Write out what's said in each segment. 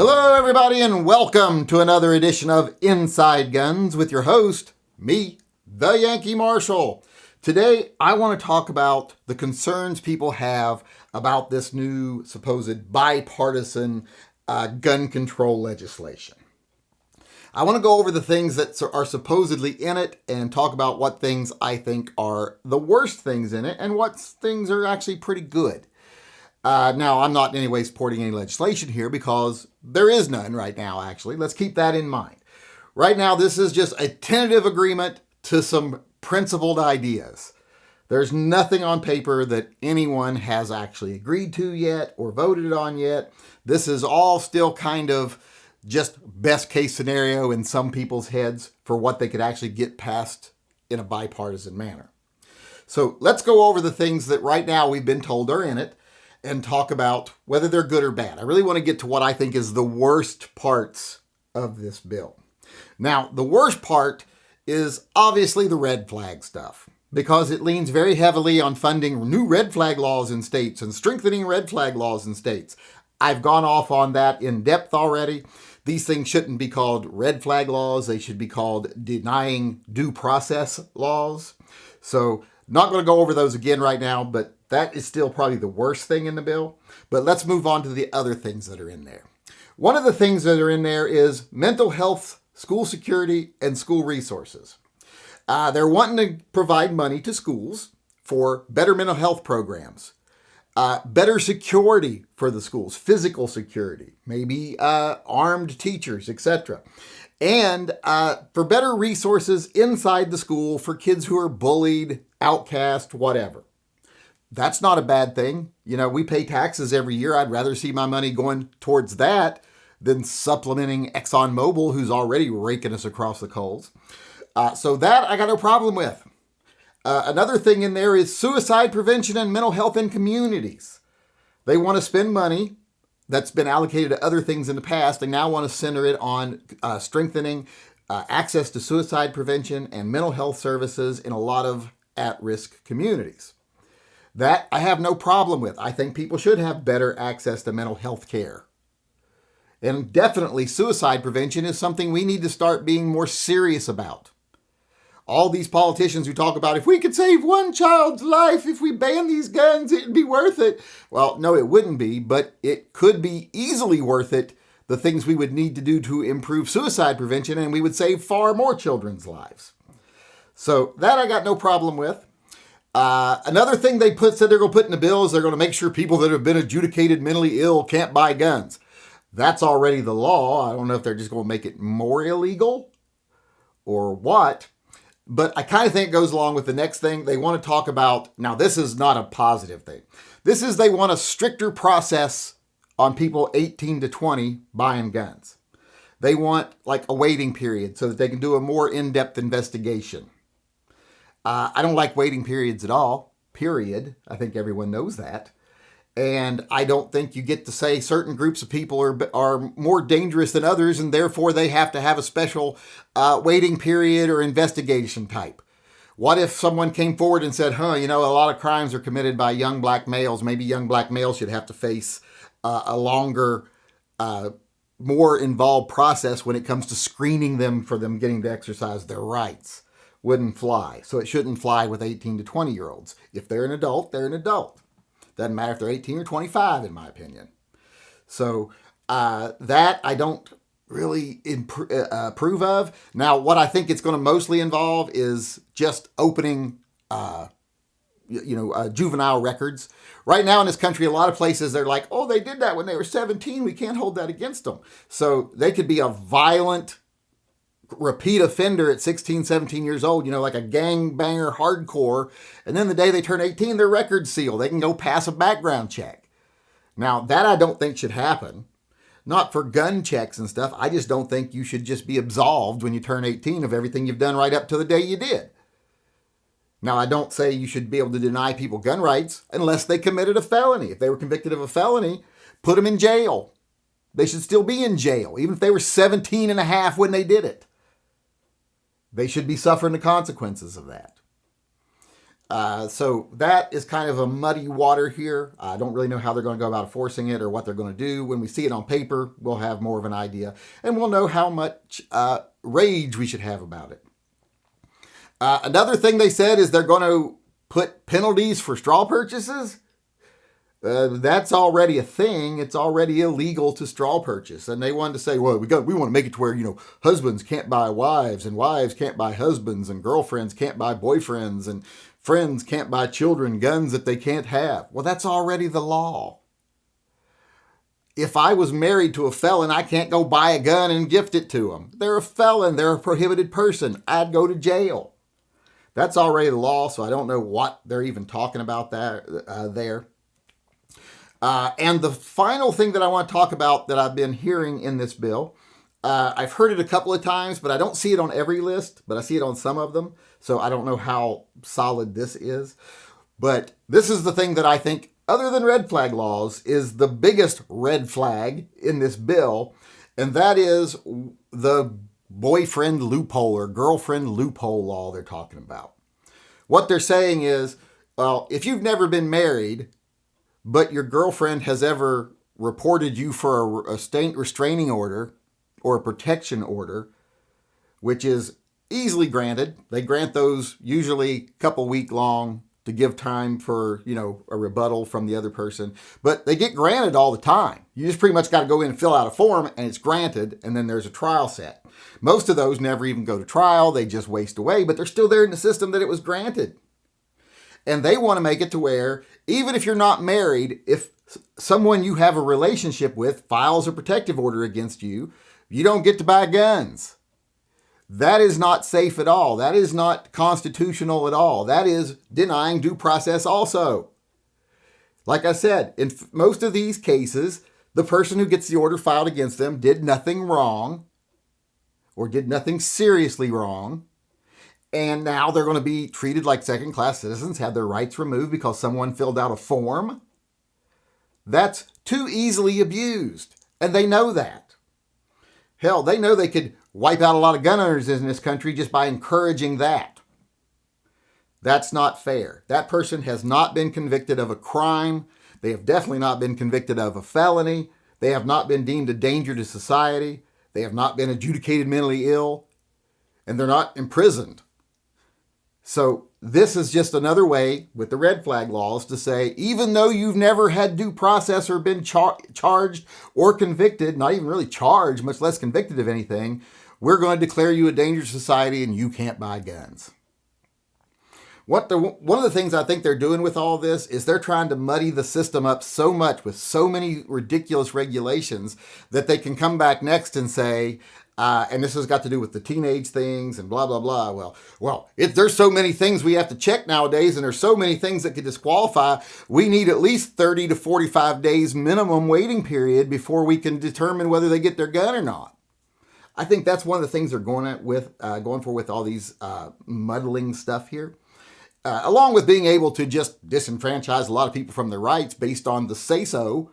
Hello, everybody, and welcome to another edition of Inside Guns with your host, me, the Yankee Marshal. Today, I want to talk about the concerns people have about this new supposed bipartisan gun control legislation. I want to go over the things that are supposedly in it and talk about what things I think are the worst things in it and what things are actually pretty good. Now, I'm not in any way supporting any legislation here because there is none right now, actually. Let's keep that in mind. Right now, this is just a tentative agreement to some principled ideas. There's nothing on paper that anyone has actually agreed to yet or voted on yet. This is all still kind of just best case scenario in some people's heads for what they could actually get passed in a bipartisan manner. So let's go over the things that right now we've been told are in it and talk about whether they're good or bad. I really want to get to what I think is the worst parts of this bill. Now, the worst part is obviously the red flag stuff, because it leans very heavily on funding new red flag laws in states and strengthening red flag laws in states. I've gone off on that in depth already. These things shouldn't be called red flag laws. They should be called denying due process laws. So, not going to go over those again right now, but that is still probably the worst thing in the bill. But let's move on to the other things that are in there. One of the things that are in there is mental health, school security, and school resources. They're wanting to provide money to schools for better mental health programs, better security for the schools, physical security, maybe armed teachers, etc. And for better resources inside the school for kids who are bullied, outcast, whatever. That's not a bad thing. You know, we pay taxes every year. I'd rather see my money going towards that than supplementing ExxonMobil, who's already raking us across the coals. So that I got no problem with. Another thing in there is suicide prevention and mental health in communities. They want to spend money that's been allocated to other things in the past. They now want to center it on strengthening access to suicide prevention and mental health services in a lot of at-risk communities. That I have no problem with. I think people should have better access to mental health care. And definitely suicide prevention is something we need to start being more serious about. All these politicians who talk about if we could save one child's life, if we ban these guns, it'd be worth it. Well, no, it wouldn't be, but it could be easily worth it, the things we would need to do to improve suicide prevention, and we would save far more children's lives. So that I got no problem with. Another thing they said they're going to put in the bill is they're going to make sure people that have been adjudicated mentally ill can't buy guns. That's already the law. I don't know if they're just going to make it more illegal or what. But I kind of think it goes along with the next thing. They want to talk about, now this is not a positive thing. This is they want a stricter process on people 18 to 20 buying guns. They want like a waiting period so that they can do a more in-depth investigation. I don't like waiting periods at all, period. I think everyone knows that. And I don't think you get to say certain groups of people are more dangerous than others, and therefore they have to have a special waiting period or investigation type. What if someone came forward and said, a lot of crimes are committed by young black males. Maybe young black males should have to face a longer, more involved process when it comes to screening them for them getting to exercise their rights. Wouldn't fly. So it shouldn't fly with 18 to 20-year-olds. If they're an adult, they're an adult. Doesn't matter if they're 18 or 25, in my opinion. So that I don't really approve of. Now, what I think it's going to mostly involve is just opening, juvenile records. Right now in this country, a lot of places, they're like, oh, they did that when they were 17. We can't hold that against them. So they could be a violent repeat offender at 16, 17 years old, like a gangbanger hardcore. And then the day they turn 18, their record's sealed. They can go pass a background check. Now, that I don't think should happen. Not for gun checks and stuff. I just don't think you should just be absolved when you turn 18 of everything you've done right up to the day you did. Now, I don't say you should be able to deny people gun rights unless they committed a felony. If they were convicted of a felony, put them in jail. They should still be in jail, even if they were 17 and a half when they did it. They should be suffering the consequences of that. So that is kind of a muddy water here. I don't really know how they're going to go about enforcing it or what they're going to do. When we see it on paper, we'll have more of an idea, and we'll know how much rage we should have about it. Another thing they said is they're going to put penalties for straw purchases. That's already a thing. It's already illegal to straw purchase. And they wanted to say, well, we want to make it to where, husbands can't buy wives and wives can't buy husbands and girlfriends can't buy boyfriends and friends can't buy children guns that they can't have. Well, that's already the law. If I was married to a felon, I can't go buy a gun and gift it to them. They're a felon. They're a prohibited person. I'd go to jail. That's already the law, so I don't know what they're even talking about there. And the final thing that I want to talk about that I've been hearing in this bill, I've heard it a couple of times, but I don't see it on every list, but I see it on some of them. So I don't know how solid this is. But this is the thing that I think, other than red flag laws, is the biggest red flag in this bill. And that is the boyfriend loophole or girlfriend loophole law they're talking about. What they're saying is, well, if you've never been married, but your girlfriend has ever reported you for a state restraining order or a protection order, which is easily granted. They grant those usually a couple week long to give time for, a rebuttal from the other person. But they get granted all the time. You just pretty much got to go in and fill out a form and it's granted, and then there's a trial set. Most of those never even go to trial. They just waste away, but they're still there in the system that it was granted. And they want to make it to where, even if you're not married, if someone you have a relationship with files a protective order against you, you don't get to buy guns. That is not safe at all. That is not constitutional at all. That is denying due process also. Like I said, in most of these cases, the person who gets the order filed against them did nothing wrong or did nothing seriously wrong. And now they're going to be treated like second-class citizens, have their rights removed because someone filled out a form. That's too easily abused. And they know that. Hell, they know they could wipe out a lot of gun owners in this country just by encouraging that. That's not fair. That person has not been convicted of a crime. They have definitely not been convicted of a felony. They have not been deemed a danger to society. They have not been adjudicated mentally ill. And they're not imprisoned. So this is just another way with the red flag laws to say, even though you've never had due process or been charged or convicted, not even really charged, much less convicted of anything, we're going to declare you a danger to society and you can't buy guns. One of the things I think they're doing with all this is they're trying to muddy the system up so much with so many ridiculous regulations that they can come back next and say, and this has got to do with the teenage things and blah, blah, blah. Well, if there's so many things we have to check nowadays and there's so many things that could disqualify, we need at least 30 to 45 days minimum waiting period before we can determine whether they get their gun or not. I think that's one of the things they're going for with all these muddling stuff here. Along with being able to just disenfranchise a lot of people from their rights based on the say-so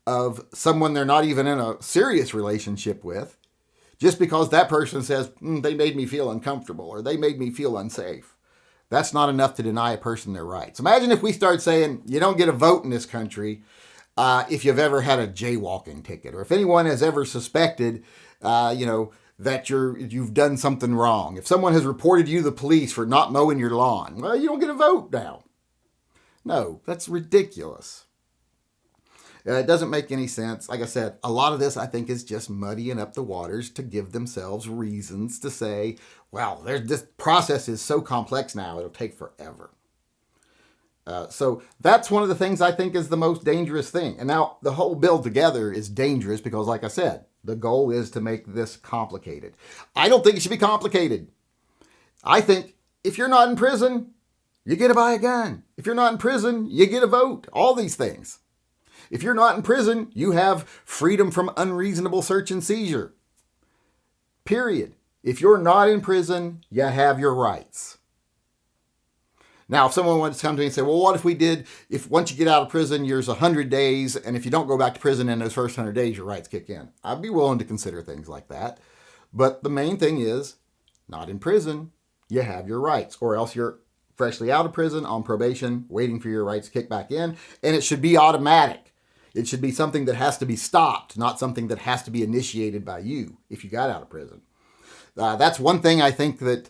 of someone they're not even in a serious relationship with. Just because that person says, they made me feel uncomfortable or they made me feel unsafe. That's not enough to deny a person their rights. Imagine if we start saying you don't get a vote in this country if you've ever had a jaywalking ticket or if anyone has ever suspected, that you've done something wrong. If someone has reported you to the police for not mowing your lawn, well, you don't get a vote now. No, that's ridiculous. It doesn't make any sense. Like I said, a lot of this, I think, is just muddying up the waters to give themselves reasons to say, well, this process is so complex now, it'll take forever. So that's one of the things I think is the most dangerous thing. And now the whole bill together is dangerous because, like I said, the goal is to make this complicated. I don't think it should be complicated. I think if you're not in prison, you get to buy a gun. If you're not in prison, you get a vote. All these things. If you're not in prison, you have freedom from unreasonable search and seizure. Period. If you're not in prison, you have your rights. Now, if someone wants to come to me and say, well, what if once you get out of prison, there's 100 days, and if you don't go back to prison in those first 100 days, your rights kick in. I'd be willing to consider things like that. But the main thing is, not in prison, you have your rights, or else you're freshly out of prison, on probation, waiting for your rights to kick back in, and it should be automatic. It should be something that has to be stopped, not something that has to be initiated by you if you got out of prison. That's one thing I think that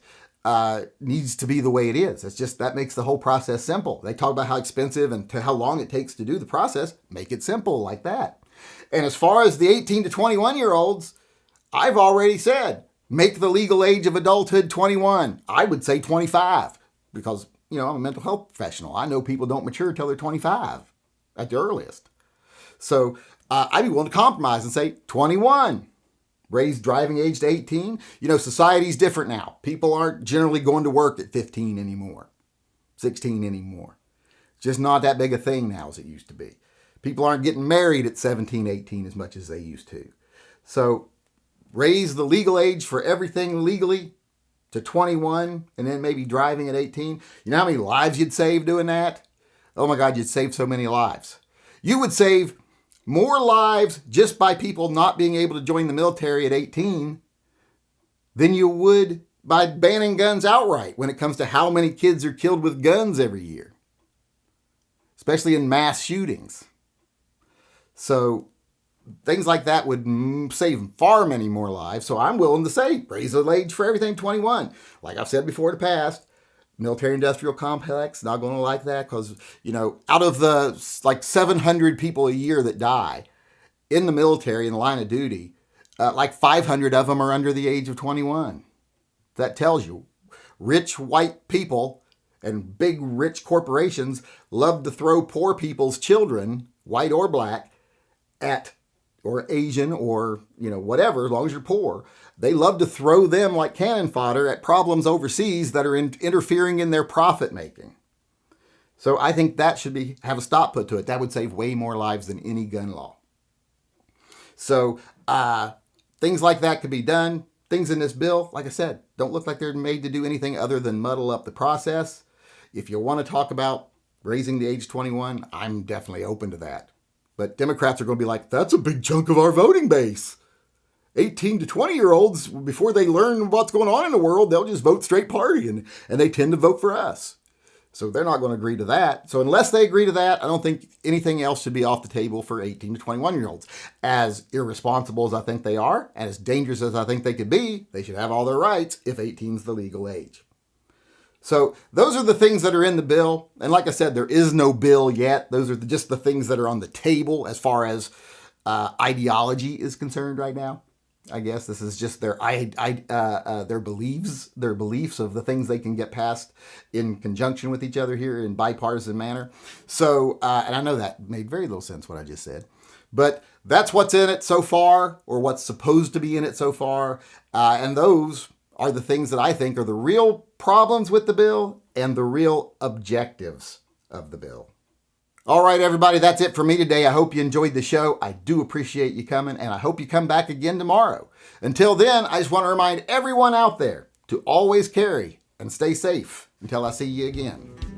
needs to be the way it is. It's just that makes the whole process simple. They talk about how expensive and to how long it takes to do the process. Make it simple like that. And as far as the 18 to 21-year-olds, I've already said, make the legal age of adulthood 21. I would say 25 because, I'm a mental health professional. I know people don't mature until they're 25 at the earliest. So I'd be willing to compromise and say 21. Raise driving age to 18. Society's different now. People aren't generally going to work at 15 anymore, 16 anymore. It's just not that big a thing now as it used to be. People aren't getting married at 17, 18 as much as they used to. So raise the legal age for everything legally to 21 and then maybe driving at 18. You know how many lives you'd save doing that? Oh my God, you'd save so many lives. You would save more lives just by people not being able to join the military at 18 than you would by banning guns outright when it comes to how many kids are killed with guns every year, especially in mass shootings. So things like that would save far many more lives. So I'm willing to say raise the age for everything 21. Like I've said before in the past, military-industrial complex, not going to like that because, out of the 700 people a year that die in the military in the line of duty, 500 of them are under the age of 21. That tells you rich white people and big rich corporations love to throw poor people's children, white or black, or Asian or, whatever, as long as you're poor. They love to throw them like cannon fodder at problems overseas that are interfering in their profit making. So I think that should have a stop put to it. That would save way more lives than any gun law. So things like that could be done. Things in this bill, like I said, don't look like they're made to do anything other than muddle up the process. If you want to talk about raising the age 21, I'm definitely open to that. But Democrats are going to be like, that's a big chunk of our voting base. 18 to 20-year-olds, before they learn what's going on in the world, they'll just vote straight party, and they tend to vote for us. So they're not going to agree to that. So unless they agree to that, I don't think anything else should be off the table for 18 to 21-year-olds. As irresponsible as I think they are, and as dangerous as I think they could be, they should have all their rights if 18 is the legal age. So those are the things that are in the bill. And like I said, there is no bill yet. Those are just the things that are on the table as far as ideology is concerned right now. I guess this is just their beliefs of the things they can get passed in conjunction with each other here in bipartisan manner. So, and I know that made very little sense what I just said, but that's what's in it so far, or what's supposed to be in it so far. And those are the things that I think are the real problems with the bill and the real objectives of the bill. All right, everybody, that's it for me today. I hope you enjoyed the show. I do appreciate you coming, and I hope you come back again tomorrow. Until then, I just want to remind everyone out there to always carry and stay safe until I see you again.